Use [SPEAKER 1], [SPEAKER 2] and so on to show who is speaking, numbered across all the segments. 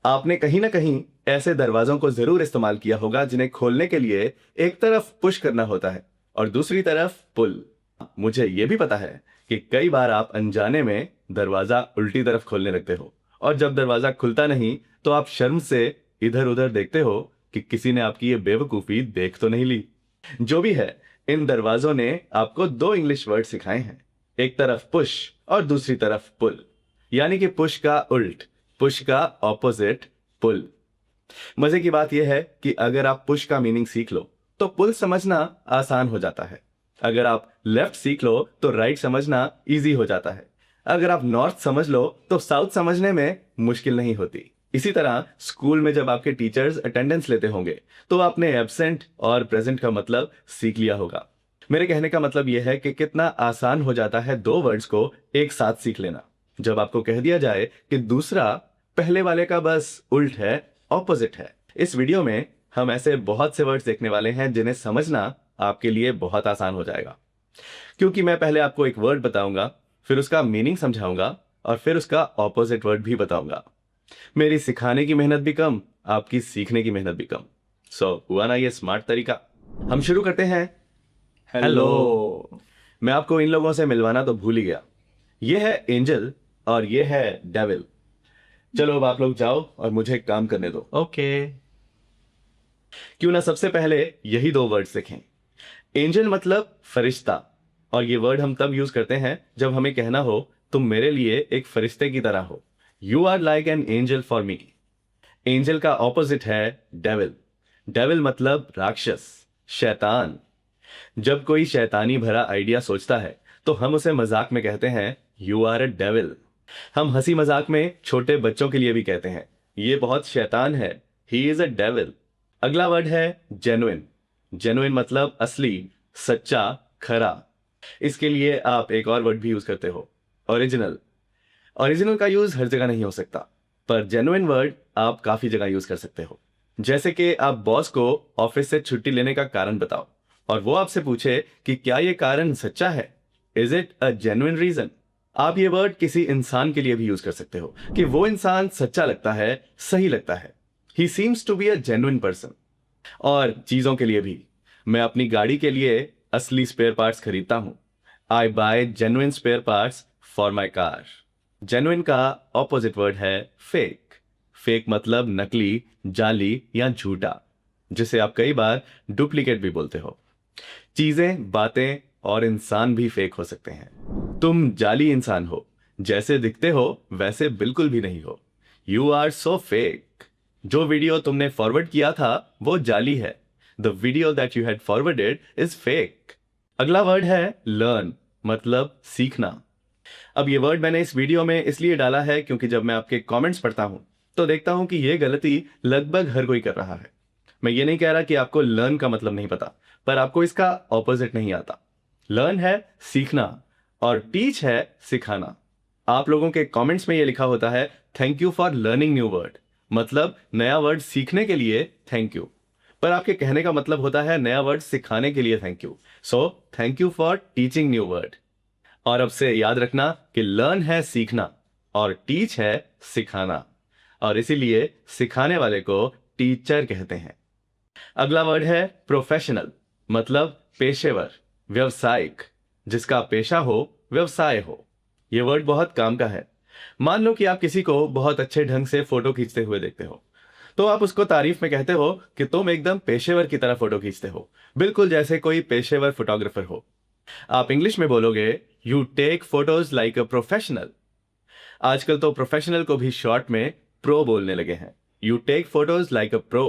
[SPEAKER 1] आपने कहीं ना कहीं ऐसे दरवाजों को जरूर इस्तेमाल किया होगा जिन्हें खोलने के लिए एक तरफ पुश करना होता है और दूसरी तरफ पुल। मुझे यह भी पता है कि कई बार आप अनजाने में दरवाजा उल्टी तरफ खोलने लगते हो और जब दरवाजा खुलता नहीं तो आप शर्म से इधर उधर देखते हो कि किसी ने आपकी ये बेवकूफी देख तो नहीं ली। जो भी है, इन दरवाजों ने आपको दो इंग्लिश वर्ड सिखाए हैं, एक तरफ पुश और दूसरी तरफ पुल। यानी कि पुश का उल्ट, पुश का ऑपोजिट, पुल। मजे की बात यह है कि अगर आप पुश का मीनिंग सीख लो तो पुल समझना आसान हो जाता है। अगर आप लेफ्ट सीख लो तो राइट समझना इजी हो जाता है। अगर आप नॉर्थ समझ लो तो साउथ समझने में मुश्किल नहीं होती। इसी तरह स्कूल में जब आपके टीचर्स अटेंडेंस लेते होंगे तो आपने एब्सेंट और प्रेजेंट का मतलब सीख लिया होगा। मेरे कहने का मतलब यह है कि कितना आसान हो जाता है दो वर्ड्स को एक साथ सीख लेना जब आपको कह दिया जाए कि दूसरा पहले वाले का बस उल्ट है, ऑपोजिट है। इस वीडियो में हम ऐसे बहुत से वर्ड्स देखने वाले हैं जिन्हें समझना आपके लिए बहुत आसान हो जाएगा, क्योंकि मैं पहले आपको एक वर्ड बताऊंगा, फिर उसका मीनिंग समझाऊंगा और फिर उसका ऑपोजिट वर्ड भी बताऊंगा। मेरी सिखाने की मेहनत भी कम, आपकी सीखने की मेहनत भी कम। हुआ ना ये स्मार्ट तरीका। हम शुरू करते हैं। हेलो।
[SPEAKER 2] हेलो।
[SPEAKER 1] मैं आपको इन लोगों से मिलवाना तो भूल ही गया। ये है एंजल और ये है डेविल। चलो अब आप लोग जाओ और मुझे एक काम करने दो।
[SPEAKER 2] ओके।
[SPEAKER 1] क्यों ना सबसे पहले यही दो वर्ड सीखें। एंजल मतलब फरिश्ता, और ये वर्ड हम तब यूज करते हैं जब हमें कहना हो तुम मेरे लिए एक फरिश्ते की तरह हो। You are like an angel for me. Angel का ऑपोजिट है डेविल। डेविल मतलब राक्षस, शैतान। जब कोई शैतानी भरा आइडिया सोचता है तो हम उसे मजाक में कहते हैं यू आर अ डेविल। हम हंसी मजाक में छोटे बच्चों के लिए भी कहते हैं ये बहुत शैतान है, ही इज अ डेविल। अगला वर्ड है जेन्युइन। जेन्युइन मतलब असली, सच्चा, खरा। इसके लिए आप एक और वर्ड भी यूज करते हो, ओरिजिनल। ओरिजिनल का यूज हर जगह नहीं हो सकता, पर जेन्युइन वर्ड आप काफी जगह यूज कर सकते हो। जैसे कि आप बॉस को ऑफिस से छुट्टी लेने का कारण बताओ और वो आपसे पूछे कि क्या ये कारण सच्चा है, is it a genuine reason. आप ये वर्ड किसी इंसान के लिए भी यूज कर सकते हो कि वो इंसान सच्चा लगता है, सही लगता है, he seems to be a genuine person. और चीजों के लिए भी, मैं अपनी गाड़ी के लिए असली स्पेयर पार्ट्स खरीदता हूं। I buy genuine spare parts for my car. Genuine का ऑपोजिट वर्ड है फेक। फेक मतलब नकली, जाली या झूठा, जिसे आप कई बार डुप्लीकेट भी बोलते हो। चीजें, बातें और इंसान भी फेक हो सकते हैं। तुम जाली इंसान हो, जैसे दिखते हो वैसे बिल्कुल भी नहीं हो। You are so fake. जो वीडियो तुमने फॉरवर्ड किया था वो जाली है। The video that you had forwarded is fake. अगला वर्ड है लर्न, मतलब सीखना। अब ये वर्ड मैंने इस वीडियो में इसलिए डाला है क्योंकि जब मैं आपके कमेंट्स पढ़ता हूं तो देखता हूं कि ये गलती लगभग हर कोई कर रहा है। मैं ये नहीं कह रहा कि आपको लर्न का मतलब नहीं पता, पर आपको इसका ऑपोजिट नहीं आता। लर्न है सीखना और टीच है सिखाना। आप लोगों के कमेंट्स में ये लिखा होता है thank you for learning new word, मतलब नया वर्ड सीखने के लिए थैंक यू। पर आपके कहने का मतलब होता है नया वर्ड सिखाने के लिए thank you. So thank you for teaching new word. और अब से याद रखना कि लर्न है सीखना और टीच है सिखाना, और इसीलिए सिखाने वाले को टीचर कहते हैं। अगला वर्ड है प्रोफेशनल, मतलब पेशेवर, व्यवसायिक, जिसका पेशा हो, व्यवसाय हो। यह वर्ड बहुत काम का है। मान लो कि आप किसी को बहुत अच्छे ढंग से फोटो खींचते हुए देखते हो तो आप उसको तारीफ में कहते हो कि तुम एकदम पेशेवर की तरह फोटो खींचते हो, बिल्कुल जैसे कोई पेशेवर फोटोग्राफर हो। आप इंग्लिश में बोलोगे you take photos like a professional. आजकल तो प्रोफेशनल को भी शॉर्ट में प्रो बोलने लगे हैं। You take photos like a pro.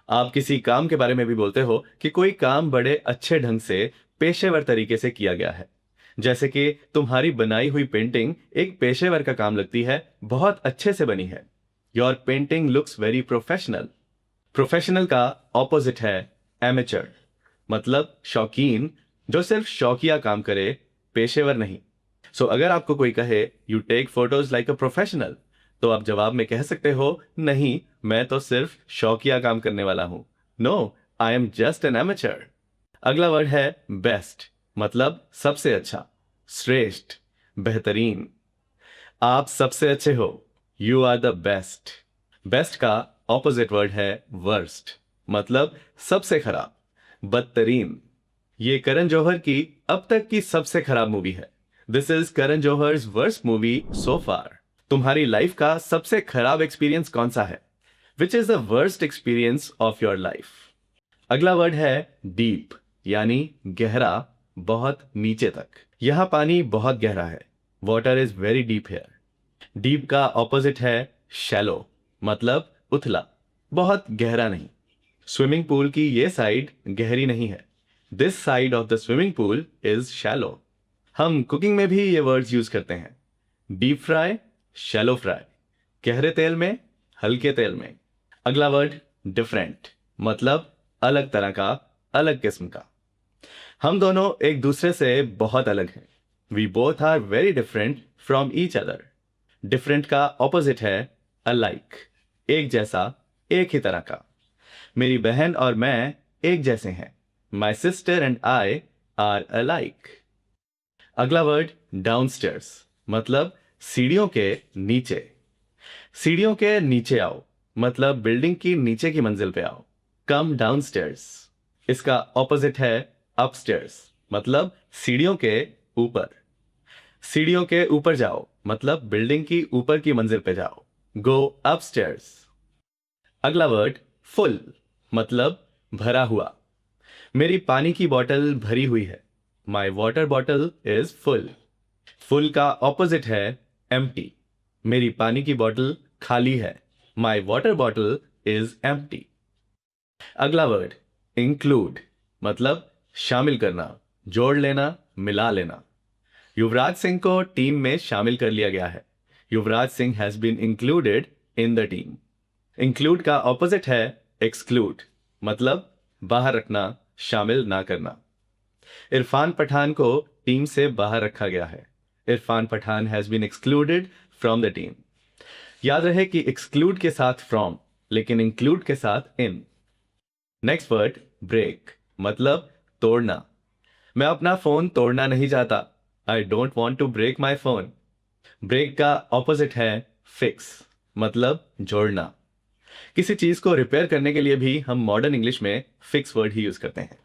[SPEAKER 1] आप किसी काम के बारे में भी बोलते हो कि कोई काम बड़े अच्छे ढंग से, पेशेवर तरीके से किया गया है। जैसे कि तुम्हारी बनाई हुई पेंटिंग एक पेशेवर का काम लगती है, बहुत अच्छे से बनी है। Your painting looks very professional. Professional का ऑपोजिट है एमेचर, मतलब शौकीन, जो सिर्फ शौकिया काम करे, पेशेवर नहीं। अगर आपको कोई कहे you take photos like a professional तो आप जवाब में कह सकते हो नहीं, मैं तो सिर्फ शौकिया काम करने वाला हूं। No, I am just an amateur. अगला वर्ड है बेस्ट, मतलब सबसे अच्छा, श्रेष्ठ, बेहतरीन। आप सबसे अच्छे हो, you are the best. Best का ऑपोजिट वर्ड है वर्स्ट, मतलब सबसे खराब, बदतरीन। ये करण जौहर की अब तक की सबसे खराब मूवी है। This is Karan Johar's worst movie so far. तुम्हारी लाइफ का सबसे खराब एक्सपीरियंस कौन सा है? Which is the worst experience of your life? अगला वर्ड है डीप, यानी गहरा, बहुत नीचे तक। यहां पानी बहुत गहरा है। Water is very deep here. Deep का ऑपोजिट है शैलो, मतलब उथला, बहुत गहरा नहीं। स्विमिंग पूल की ये साइड गहरी नहीं है। This side of the swimming pool is shallow. हम कुकिंग में भी ये वर्ड्स यूज करते हैं। डीप फ्राई, शैलो फ्राई, गहरे तेल में, हल्के तेल में। अगला वर्ड डिफरेंट, मतलब अलग तरह का, अलग किस्म का। हम दोनों एक दूसरे से बहुत अलग हैं। We both are very different from each other. Different का ऑपोजिट है अलाइक, एक जैसा, एक ही तरह का। मेरी बहन और मैं एक जैसे हैं। My sister and I R alike. अगला वर्ड डाउनस्टेयर्स, मतलब सीढ़ियों के नीचे। सीढ़ियों के नीचे आओ, मतलब बिल्डिंग की नीचे की मंजिल पे आओ। कम डाउनस्टेयर्स। इसका ऑपोजिट है अपस्टेयर्स, मतलब सीढ़ियों के ऊपर। सीढ़ियों के ऊपर जाओ, मतलब बिल्डिंग की ऊपर की मंजिल पे जाओ। गो अपस्टेयर्स। अगला वर्ड फुल, मतलब भरा हुआ। मेरी पानी की बोतल भरी हुई है। My water bottle is full. Full का ऑपोजिट है एम्प्टी। मेरी पानी की बोतल खाली है। My water bottle is empty. अगला वर्ड इंक्लूड, मतलब शामिल करना, जोड़ लेना, मिला लेना। युवराज सिंह को टीम में शामिल कर लिया गया है। Yuvraj Singh has been included in the team. Include का ऑपोजिट है एक्सक्लूड, मतलब बाहर रखना, शामिल ना करना। इरफान पठान को टीम से बाहर रखा गया है। Irfan Pathan has been excluded from the team. याद रहे कि एक्सक्लूड के साथ फ्रॉम, लेकिन इंक्लूड के साथ इन। नेक्स्ट वर्ड ब्रेक, मतलब तोड़ना। मैं अपना फोन तोड़ना नहीं चाहता। I don't want to break my phone. Break का ऑपोजिट है फिक्स, मतलब जोड़ना। किसी चीज को रिपेयर करने के लिए भी हम मॉडर्न इंग्लिश में फिक्स वर्ड ही यूज करते हैं।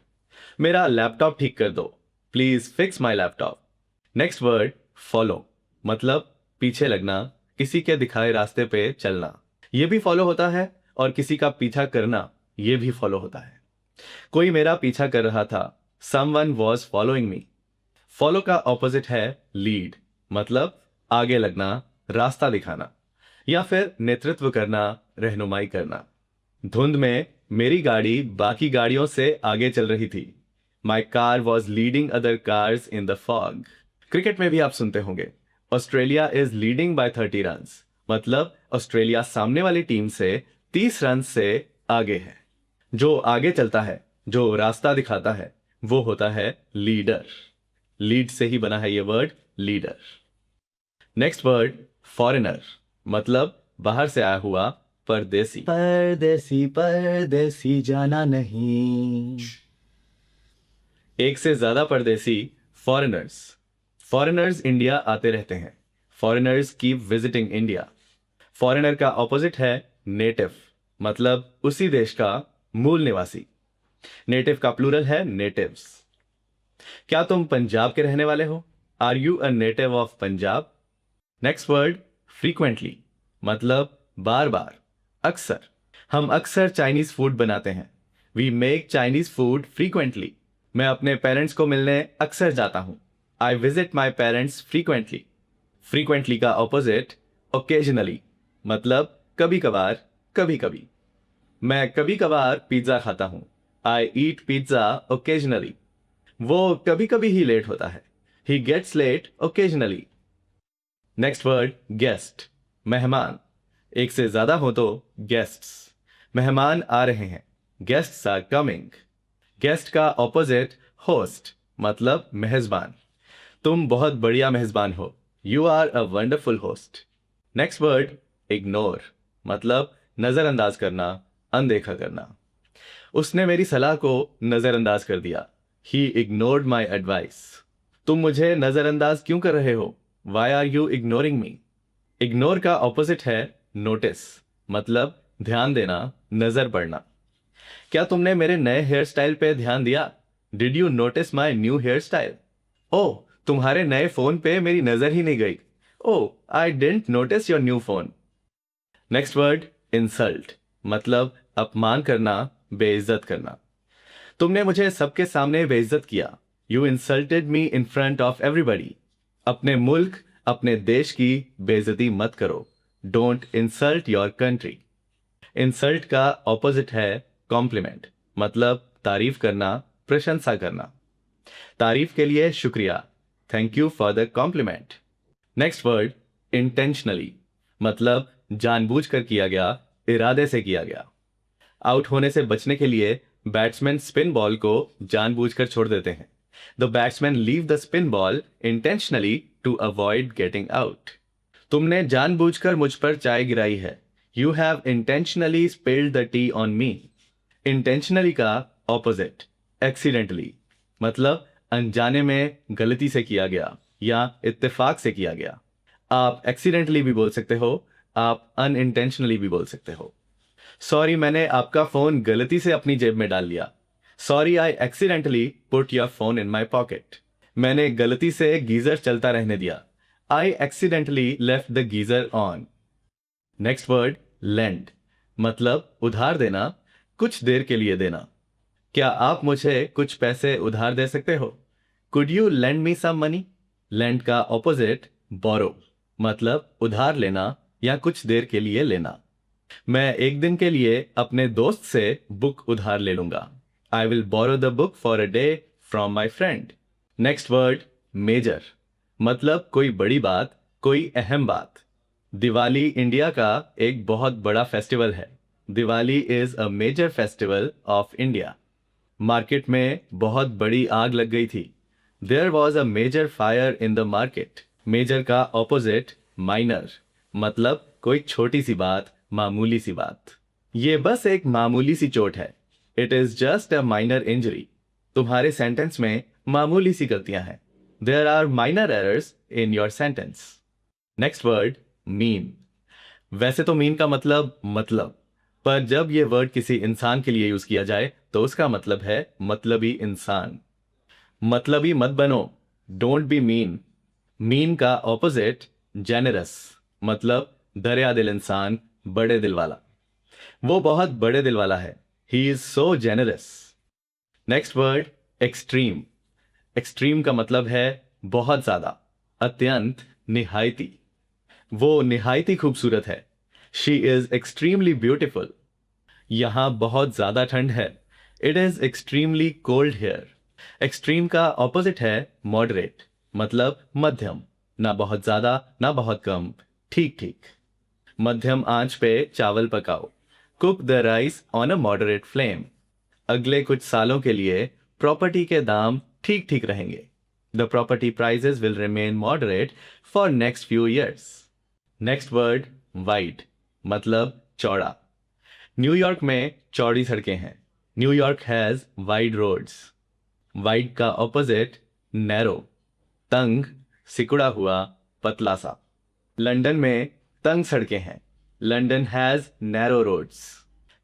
[SPEAKER 1] मेरा लैपटॉप ठीक कर दो, please fix my laptop. Next word follow, मतलब पीछे लगना, किसी के दिखाए रास्ते पे चलना। यह भी फॉलो होता है, और किसी का पीछा करना, यह भी फॉलो होता है। कोई मेरा पीछा कर रहा था। Someone was following me. Follow का ऑपोजिट है लीड, मतलब आगे लगना, रास्ता दिखाना, या फिर नेतृत्व करना, रहनुमाई करना। धुंध में मेरी गाड़ी बाकी गाड़ियों से आगे चल रही थी। My car was leading other cars in the fog. Cricket में भी आप सुनते होंगे, Australia is leading by 30 run, मतलब ऑस्ट्रेलिया सामने वाली टीम से 30 रन से आगे है। जो आगे चलता है, जो रास्ता दिखाता है, वो होता है लीडर। लीड से ही बना है ये word leader. Next word foreigner, मतलब बाहर से आया हुआ, परदेसी। परदेसी परदेसी जाना नहीं। एक से ज्यादा परदेसी फॉरेनर्स। फॉरेनर्स इंडिया आते रहते हैं। Foreigners keep visiting India. Foreigner का ऑपोजिट है नेटिव, मतलब उसी देश का मूल निवासी। नेटिव का प्लूरल है नेटिव्स। क्या तुम पंजाब के रहने वाले हो? Are you a native of Punjab? Next word frequently, मतलब बार बार, अक्सर। हम अक्सर चाइनीज फूड बनाते हैं। We make Chinese food frequently. मैं अपने पेरेंट्स को मिलने अक्सर जाता हूं। I visit my parents frequently. Frequently का ऑपोजिट ओकेजनली, मतलब कभी कभार, कभी कभी। मैं कभी कभार पिज्जा खाता हूं। I eat pizza occasionally. वो कभी कभी ही लेट होता है। He gets late occasionally. Next word guest, मेहमान। एक से ज्यादा हो तो गेस्ट्स। मेहमान आ रहे हैं, गेस्ट्स आर कमिंग। गेस्ट का ऑपोजिट होस्ट, मतलब मेहजबान। तुम बहुत बढ़िया मेहजबान हो। You are a wonderful host. Next word ignore, मतलब नजरअंदाज करना, अनदेखा करना। उसने मेरी सलाह को नजरअंदाज कर दिया। He ignored my advice. तुम मुझे नजरअंदाज क्यों कर रहे हो? Why are you ignoring me? Ignore का ऑपोजिट है नोटिस, मतलब ध्यान देना, नजर पड़ना। क्या तुमने मेरे नए हेयर स्टाइल पे ध्यान दिया? Did you notice my new hairstyle? Oh, तुम्हारे नए फोन पे मेरी नजर ही नहीं गई। Oh, I didn't notice your new phone. Next word, insult, मतलब अपमान करना, बेइज्जत करना। तुमने मुझे सबके सामने बेइज्जत किया। You insulted me in front of everybody. अपने मुल्क, अपने देश की बेइज्जती मत करो। Don't insult your country. Insult का ऑपोजिट है कॉम्प्लीमेंट, मतलब तारीफ करना, प्रशंसा करना। तारीफ के लिए शुक्रिया, thank you for the compliment. Next word, intentionally, मतलब जानबूझकर किया गया, इरादे से किया गया। आउट होने से बचने के लिए बैट्समैन स्पिन बॉल को जानबूझकर छोड़ देते हैं। The batsman leave the spin ball intentionally to avoid getting out. तुमने जानबूझकर मुझ पर चाय गिराई है। You have intentionally spilled the tea on me. Intentionally का ऑपोजिट एक्सीडेंटली, मतलब अनजाने में, गलती से किया गया या इत्तेफाक से किया गया। आप एक्सीडेंटली भी बोल सकते हो, आप अनइंटेंशनली भी बोल सकते हो। सॉरी, मैंने आपका फोन गलती से अपनी जेब में डाल लिया। Sorry, I accidentally put your phone in my pocket. मैंने गलती से गीजर चलता रहने दिया। I accidentally left the geyser on. Next word, lend, मतलब उधार देना, कुछ देर के लिए देना। क्या आप मुझे कुछ पैसे उधार दे सकते हो? Could you lend me some money? Lend का ऑपोजिट बोरो, मतलब उधार लेना या कुछ देर के लिए लेना। मैं एक दिन के लिए अपने दोस्त से बुक उधार ले लूंगा। I will borrow the book for a day from my friend. Next word, major, मतलब कोई बड़ी बात, कोई अहम बात। दिवाली इंडिया का एक बहुत बड़ा फेस्टिवल है। Diwali is a major festival of India. Market में बहुत बड़ी आग लग गई थी। There was a major fire in the market. Major का ऑपोजिट माइनर, मतलब कोई छोटी सी बात, मामूली सी बात। ये बस एक मामूली सी चोट है। It is just a minor injury. तुम्हारे सेंटेंस में मामूली सी गलतियां हैं। There are minor errors in your sentence. Next word, mean. वैसे तो मीन का मतलब, पर जब यह वर्ड किसी इंसान के लिए यूज किया जाए तो उसका मतलब है मतलबी इंसान। मतलबी मत बनो, डोंट बी मीन। मीन का ऑपोजिट जेनरस, मतलब दरिया दिल इंसान, बड़े दिल वाला। वो बहुत बड़े दिल वाला है। He is so generous. Next word, extreme. Extreme का मतलब है बहुत ज्यादा, अत्यंत, निहायती। वो निहायती खूबसूरत है। She is extremely beautiful. यहां बहुत ज्यादा ठंड है। It is extremely cold here. Extreme का ऑपोजिट है मॉडरेट, मतलब मध्यम, ना बहुत ज्यादा ना बहुत कम, ठीक ठीक। मध्यम आंच पे चावल पकाओ। Cook the rice on a moderate flame. अगले कुछ सालों के लिए प्रॉपर्टी के दाम ठीक ठीक रहेंगे। The property prices will remain moderate for next few years. Next word, wide, मतलब चौड़ा। न्यूयॉर्क में चौड़ी सड़कें हैं। New York has wide roads. Wide का ऑपोजिट नैरो, तंग, सिकुड़ा हुआ, पतला सा। लंदन में तंग सड़कें हैं। London has narrow roads.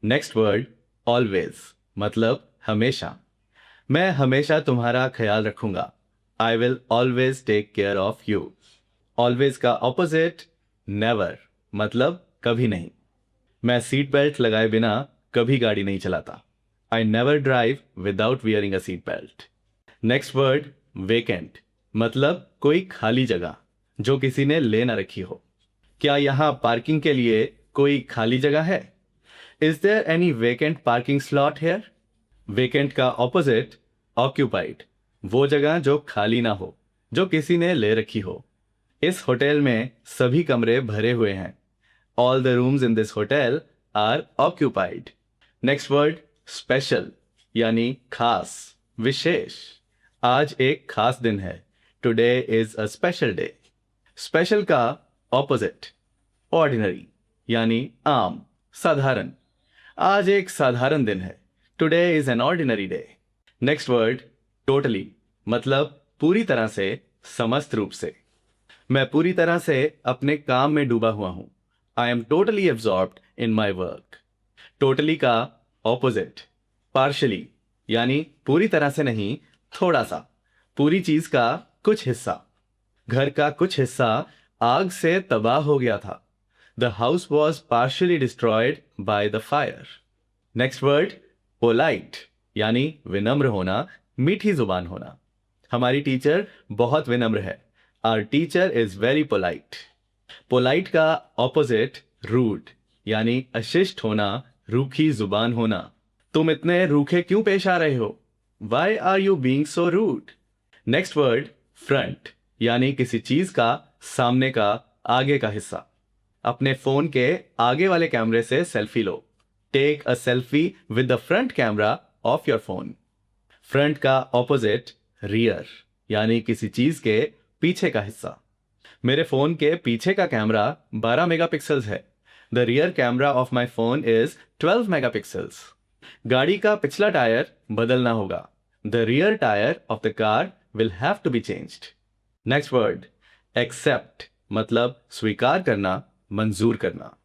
[SPEAKER 1] Next word, always, मतलब हमेशा। मैं हमेशा तुम्हारा ख्याल रखूंगा। I will always take care of you. Always का ऑपोजिट नेवर, मतलब कभी नहीं। मैं सीट बेल्ट लगाए बिना कभी गाड़ी नहीं चलाता। I never drive without wearing a seat belt. Next word, vacant, मतलब कोई खाली जगह जो किसी ने ले ना रखी हो। क्या यहां पार्किंग के लिए कोई खाली जगह है? Is there any vacant parking slot here? Vacant का ऑपोजिट ऑक्यूपाइड, वो जगह जो खाली ना हो, जो किसी ने ले रखी हो। इस होटल में सभी कमरे भरे हुए हैं। All the rooms in this hotel are occupied. Next word, special, यानी खास, विशेष। आज एक खास दिन है। Today is a special day. Special का ऑपोजिट ऑर्डिनरी, यानी आम, साधारण। आज एक साधारण दिन है। Today is an ordinary day. Next word, totally, मतलब पूरी तरह से, समस्त रूप से। मैं पूरी तरह से अपने काम में डूबा हुआ हूं। I am totally absorbed in my work. Totally का ऑपोजिट पार्शली, यानी पूरी तरह से नहीं, थोड़ा सा। पूरी चीज का कुछ हिस्सा। घर का कुछ हिस्सा आग से तबाह हो गया था। The house was partially destroyed by the fire. Next word polite, यानी विनम्र होना, मीठी जुबान होना। हमारी टीचर बहुत विनम्र है। Our teacher is very polite. Polite का ऑपोजिट रूड, यानी अशिष्ट होना, रूखी जुबान होना। तुम इतने रूखे क्यों पेश आ रहे हो? Why are you being so rude? Next word front, यानी किसी चीज का सामने का, आगे का हिस्सा। अपने फोन के आगे वाले कैमरे से सेल्फी लो। Take a selfie with the front camera of your phone. Front का ऑपोजिट रियर, यानी किसी चीज के पीछे का हिस्सा। मेरे फोन के पीछे का कैमरा 12 मेगापिक्सल्स है। The rear camera of my phone is 12 megapixels. गाड़ी का पिछला टायर बदलना होगा। The rear tyre of the car will have to be changed. Next word accept, मतलब स्वीकार करना, मंजूर करना।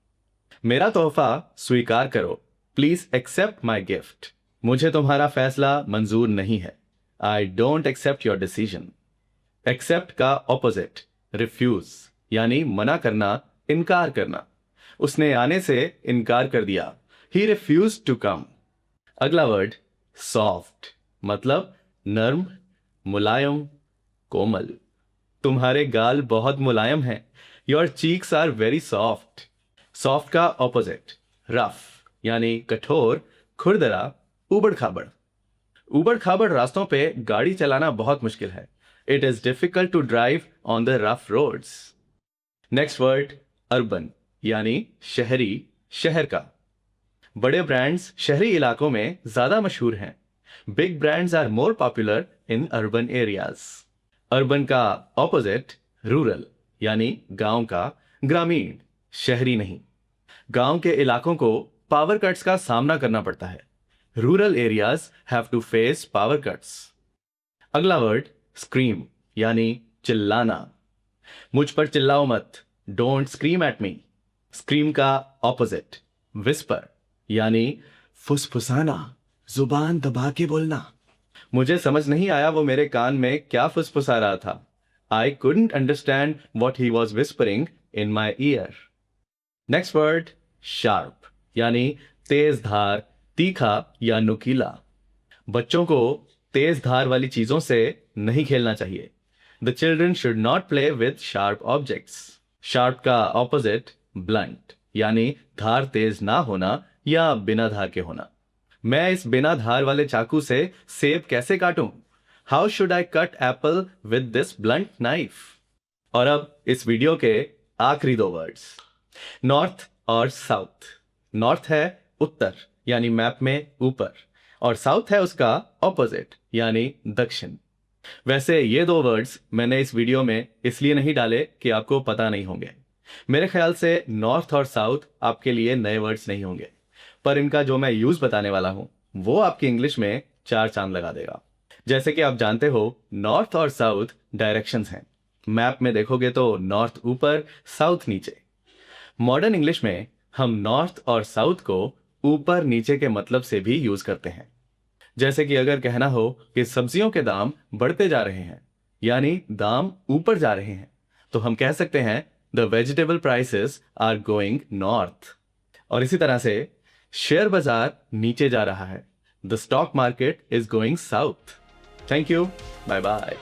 [SPEAKER 1] मेरा तोहफा स्वीकार करो। Please accept my gift. मुझे तुम्हारा फैसला मंजूर नहीं है। I don't accept your decision. Accept का ऑपोजिट रिफ्यूज, यानी मना करना, इनकार करना। उसने आने से इनकार कर दिया। He refuse to come. अगला वर्ड सॉफ्ट, मतलब नर्म, मुलायम, कोमल। तुम्हारे गाल बहुत मुलायम हैं। Your cheeks are very soft. Soft का ऑपोजिट रफ, यानी कठोर, खुरदरा, उबड़ खाबड़। उबड़ खाबड़ रास्तों पे गाड़ी चलाना बहुत मुश्किल है। It is difficult to drive on the rough roads. Next word urban, यानी शहरी, शहर का। बड़े ब्रांड्स शहरी इलाकों में ज्यादा मशहूर हैं। Big brands are more popular in urban areas. Urban का ऑपोजिट रूरल, यानी गांव का, ग्रामीण, शहरी नहीं। गांव के इलाकों को पावर कट्स का सामना करना पड़ता है। Rural areas have to face power cuts. अगला वर्ड स्क्रीम, यानी चिल्लाना। मुझ पर चिल्लाओ मत। Don't scream at me. Scream का ऑपोजिट विस्पर, यानी फुसफुसाना, जुबान दबा के बोलना। मुझे समझ नहीं आया वो मेरे कान में क्या फुसफुसा रहा था। I couldn't understand what he was whispering in my year. Next word sharp, यानी तेज धार, तीखा या नुकीला। बच्चों को तेज धार वाली चीजों से नहीं खेलना चाहिए। The children should not play with sharp objects. Sharp का ऑपोजिट ब्लंट, यानी धार तेज ना होना या बिना धार के होना। मैं इस बिना धार वाले चाकू से सेब कैसे काटूं? How should I cut apple with this blunt knife? और अब इस वीडियो के आखिरी दो वर्ड्स, नॉर्थ और साउथ। नॉर्थ है उत्तर, यानी मैप में ऊपर, और साउथ है उसका ऑपोजिट, यानी दक्षिण। वैसे ये दो वर्ड्स मैंने इस वीडियो में इसलिए नहीं डाले कि आपको पता नहीं होंगे। मेरे ख्याल से नॉर्थ और साउथ आपके लिए नए वर्ड्स नहीं होंगे, पर इनका जो मैं यूज बताने वाला हूं वो आपकी इंग्लिश में 4 चांद लगा देगा। जैसे कि आप जानते हो, नॉर्थ और साउथ डायरेक्शंस हैं। मैप में देखोगे तो नॉर्थ ऊपर, साउथ नीचे। मॉडर्न इंग्लिश में हम नॉर्थ और साउथ को ऊपर नीचे के मतलब से भी यूज करते हैं। जैसे कि अगर कहना हो कि सब्जियों के दाम बढ़ते जा रहे हैं, यानी दाम ऊपर जा रहे हैं, तो हम कह सकते हैं the vegetable prices are going north. और इसी तरह से शेयर बाजार नीचे जा रहा है। The stock market is going south. Thank you, bye bye.